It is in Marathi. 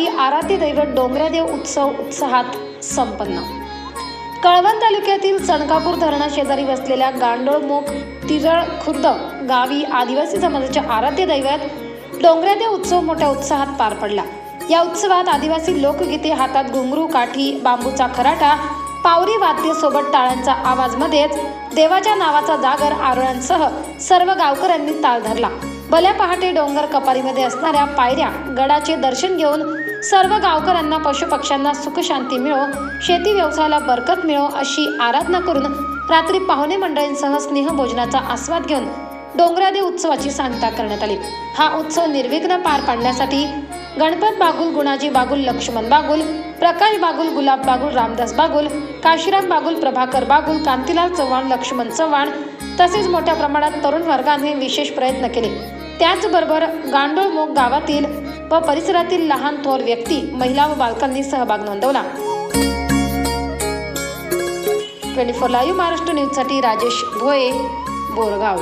गावी आराध्य दैवत डोंगरादेव उत्सव उत्साहात संपन्न। कळवण तालुक्यातील चणकापूर धरणाशेजारी वसलेल्या गांडोळमुख तिरळ खुर्द गावी आदिवासी समाजाचे आराध्य दैवत डोंगरादेव उत्सव मोठ्या उत्साहात पार पडला। या उत्सवात आदिवासी लोकगीते, हातात घुंगरू, काठी, बांबूचा खराटा, पावरी वाद्य सोबत टाळ्यांचा आवाज मध्येच देवाच्या नावाचा जागर आरोळ्यांसह सर्व गावकऱ्यांनी ताल धरला। भल्या पहाटे डोंगर कपारीमध्ये असणाऱ्या पायऱ्या गडाचे दर्शन घेऊन सर्व गावकऱ्यांना पशुपक्ष्यांना सुख शांती मिळो, शेती व्यवसायाला बरकत मिळो अशी आराधना करून रात्री पाहुणे मंडळींसह स्नेहभोजनाचा आस्वाद घेऊन डोंगरादेव उत्सवाची सांगता करण्यात आली। हा उत्सव निर्विघ्न पार पाडण्यासाठी गणपत बागुल, गुणाजी बागुल, लक्ष्मण बागुल, प्रकाश बागुल, गुलाब बागुल, रामदास बागुल, काशीराम बागुल, प्रभाकर बागुल, कांतीलाल चव्हाण, लक्ष्मण चव्हाण तसेच मोठ्या प्रमाणात तरुण वर्गाने विशेष प्रयत्न केले। त्याचबरोबर गांडोळमुख गावातील व परिसरातील लहान थोर व्यक्ती, महिला व बालकांनी सहभाग नोंदवला। 24 लाईव्ह महाराष्ट्र न्यूजसाठी राजेश भोये, बोरगाव।